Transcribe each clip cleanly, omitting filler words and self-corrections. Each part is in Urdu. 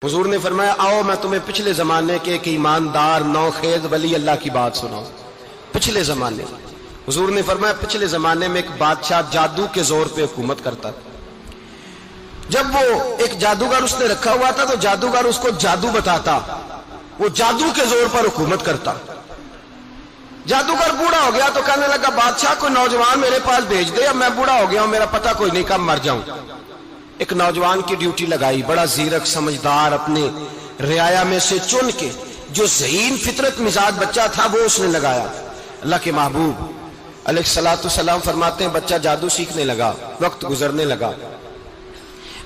حضور نے فرمایا آؤ میں تمہیں پچھلے زمانے کے ایک ایماندار نوخیز ولی اللہ کی بات سناؤں۔ پچھلے زمانے حضور نے فرمایا پچھلے زمانے میں ایک بادشاہ جادو کے زور پہ حکومت کرتا تھا۔ جب وہ ایک جادوگر اس نے رکھا ہوا تھا تو جادوگر اس کو جادو بتاتا، وہ جادو کے زور پر حکومت کرتا۔ جادوگر بوڑھا ہو گیا تو کہنے لگا بادشاہ کوئی نوجوان میرے پاس بھیج دے، اب میں بوڑھا ہو گیا ہوں، میرا پتہ کوئی نہیں کب مر جاؤں۔ ایک نوجوان کی ڈیوٹی لگائی، بڑا زیرک سمجھدار، اپنے رعایا میں سے چن کے جو ذہین فطرت مزاج بچہ تھا وہ اس نے لگایا۔ اللہ کے محبوب علیہ الصلوۃ والسلام فرماتے ہیں بچہ جادو سیکھنے لگا، وقت گزرنے لگا۔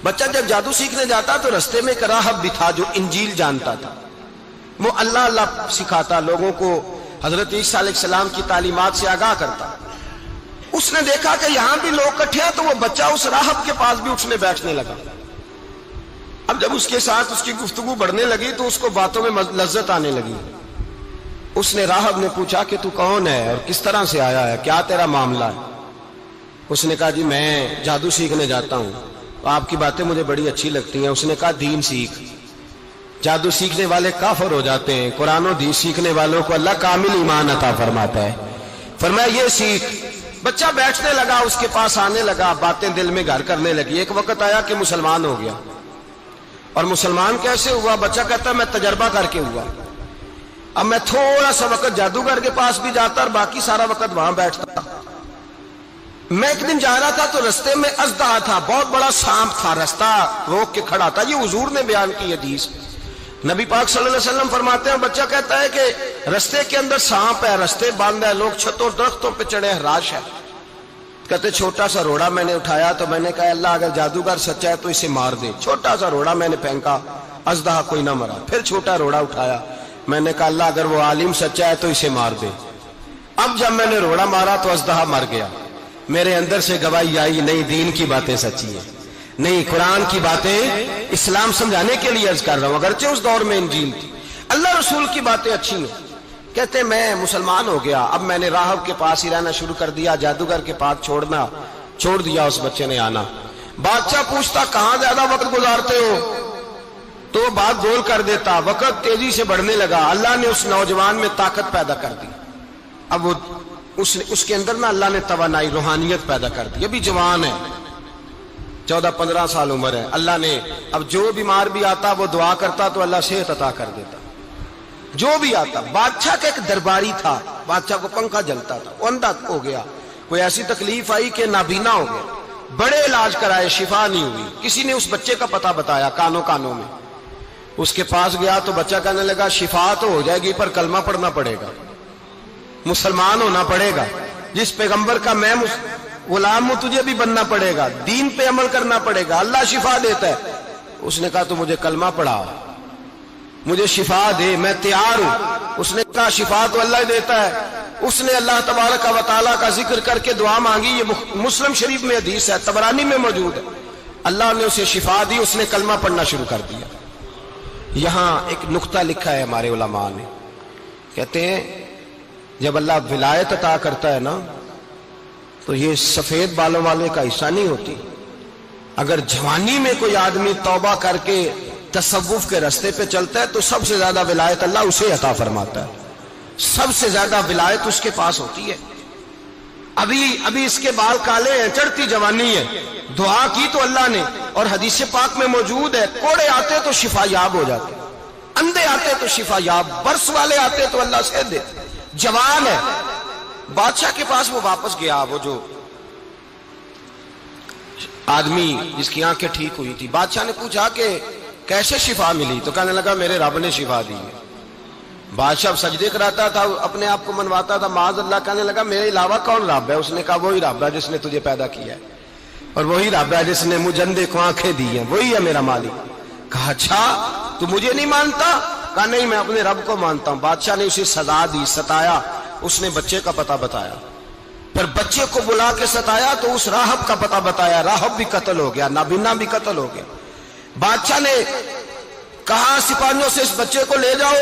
بچہ جب جادو سیکھنے جاتا تو رستے میں ایک راہب بھی تھا جو انجیل جانتا تھا، وہ اللہ اللہ سکھاتا، لوگوں کو حضرت عیسیٰ علیہ السلام کی تعلیمات سے آگاہ کرتا۔ اس نے دیکھا کہ یہاں بھی لوگ کٹھے ہیں تو وہ بچہ اس راہب کے پاس بھی اٹھنے بیٹھنے لگا۔ اب جب اس کے ساتھ اس کی گفتگو بڑھنے لگی تو اس کو باتوں میں لذت آنے لگی۔ اس نے راہب نے پوچھا کہ تو کون ہے اور کس طرح سے آیا ہے، کیا تیرا معاملہ ہے؟ اس نے کہا جی میں جادو سیکھنے جاتا ہوں، آپ کی باتیں مجھے بڑی اچھی لگتی ہیں۔ اس نے کہا دین سیکھ، جادو سیکھنے والے کافر ہو جاتے ہیں، قرآن و حدیث سیکھنے والوں کو اللہ کامل ایمان عطا فرماتا ہے۔ فرمایا یہ سیکھ۔ بچہ بیٹھنے لگا، اس کے پاس آنے لگا، باتیں دل میں گھر کرنے لگی۔ ایک وقت آیا کہ مسلمان ہو گیا، اور مسلمان کیسے ہوا؟ بچہ کہتا میں تجربہ کر کے ہوا۔ اب میں تھوڑا سا وقت جادوگر کے پاس بھی جاتا اور باقی سارا وقت وہاں بیٹھتا۔ میں ایک دن جا رہا تھا تو رستے میں اژدہا تھا، بہت بڑا سانپ تھا، رستہ روک کے کھڑا تھا۔ یہ حضور نے بیان کی حدیث، نبی پاک صلی اللہ علیہ وسلم فرماتے ہیں بچہ کہتا ہے کہ رستے کے اندر سانپ ہے، رستے بند ہے، لوگ چھتوں درختوں پہ چڑھے، حراش ہے۔ کہتے چھوٹا سا روڑا میں نے اٹھایا تو میں نے کہا اللہ اگر جادوگر سچا ہے تو اسے مار دے۔ چھوٹا سا روڑا میں نے پھینکا، اژدہا کوئی نہ مرا۔ پھر چھوٹا روڑا اٹھایا، میں نے کہا اللہ اگر وہ عالم سچا ہے تو اسے مار دے۔ اب جب میں نے روڑا مارا تو اژدہا مر گیا۔ میرے اندر سے گواہی آئی نہیں دین کی باتیں سچی ہیں، نہیں قرآن کی باتیں اسلام سمجھانے کے لیے عرض کر رہا ہوں، اگرچہ اس دور میں انجیل تھی، اللہ رسول کی باتیں اچھی ہیں۔ کہتے میں مسلمان ہو گیا، اب میں نے راہب کے پاس ہی رہنا شروع کر دیا، جادوگر کے پاس چھوڑ دیا۔ اس بچے نے آنا، بادشاہ پوچھتا کہاں زیادہ وقت گزارتے ہو تو وہ بات گول کر دیتا۔ وقت تیزی سے بڑھنے لگا، اللہ نے اس نوجوان میں طاقت پیدا کر دی۔ اب وہ اس کے اندر نا اللہ نے توانائی روحانیت پیدا کر دی، ابھی جوان ہے، 14-15 سال عمر ہے۔ اللہ نے اب جو بیمار بھی آتا وہ دعا کرتا تو اللہ صحت عطا کر دیتا، جو بھی آتا۔ بادشاہ کا ایک درباری تھا، بادشاہ کو پنکھا جلتا تھا، وہ اندھا ہو گیا، کوئی ایسی تکلیف آئی کہ نابینا ہو گیا، بڑے علاج کرائے شفا نہیں ہوئی۔ کسی نے اس بچے کا پتہ بتایا کانوں میں، اس کے پاس گیا تو بچہ کہنے لگا شفا تو ہو جائے گی پر کلمہ پڑھنا پڑے گا، مسلمان ہونا پڑے گا، جس پیغمبر کا میں غلام ہوں تجھے بھی بننا پڑے گا، دین پہ عمل کرنا پڑے گا، اللہ شفا دیتا ہے۔ اس نے کہا تو مجھے کلمہ پڑھا، مجھے شفا دے، میں تیار ہوں۔ اس نے کہا شفا تو اللہ دیتا ہے۔ اس نے اللہ تبارک و تعالیٰ کا ذکر کر کے دعا مانگی، یہ مسلم شریف میں حدیث ہے، طبرانی میں موجود ہے۔ اللہ نے اسے شفا دی، اس نے کلمہ پڑھنا شروع کر دیا۔ یہاں ایک نقطہ لکھا ہے ہمارے علماء نے، کہتے ہیں جب اللہ ولایت عطا کرتا ہے نا تو یہ سفید بالوں والے کا حصہ نہیں ہوتی۔ اگر جوانی میں کوئی آدمی توبہ کر کے تصوف کے رستے پہ چلتا ہے تو سب سے زیادہ ولایت اللہ اسے عطا فرماتا ہے، سب سے زیادہ ولایت اس کے پاس ہوتی ہے۔ ابھی اس کے بال کالے ہیں، چڑھتی جوانی ہے، دعا کی تو اللہ نے، اور حدیث پاک میں موجود ہے کوڑے آتے تو شفا یاب ہو جاتے، اندھے آتے تو شفا یاب، برس والے آتے تو اللہ سے دے۔ جوان ہے، بادشاہ کے پاس وہ واپس گیا، وہ جو آدمی جس کی آنکھیں ٹھیک ہوئی تھی۔ بادشاہ نے پوچھا کہ کیسے شفا ملی؟ تو کہنے لگا میرے رب نے شفا دی ہے۔ بادشاہ سجدے کراتا تھا، اپنے آپ کو منواتا تھا، معاذ اللہ، کہنے لگا میرے علاوہ کون رب ہے؟ اس نے کہا وہی رب ہے جس نے تجھے پیدا کیا ہے، اور وہی رب ہے جس نے مجھے اندھے کو آنکھیں دی ہیں، وہی ہے میرا مالک۔ کہا اچھا تو مجھے نہیں مانتا؟ کہا نہیں میں اپنے رب کو مانتا ہوں۔ بادشاہ نے اسے سزا دی، ستایا، اس نے بچے کا پتہ بتایا، پھر بچے کو بلا کے ستایا تو اس راہب کا پتہ بتایا، راہب بھی قتل ہو گیا، نابینا بھی قتل ہو گیا۔ بادشاہ نے کہا سپاہیوں سے اس بچے کو لے جاؤ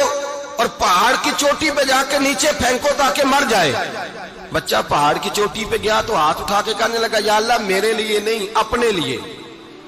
اور پہاڑ کی چوٹی پہ جا کے نیچے پھینکو تاکہ مر جائے۔ بچہ پہاڑ کی چوٹی پہ گیا تو ہاتھ اٹھا کے کہنے لگا یا اللہ میرے لیے نہیں اپنے لیے،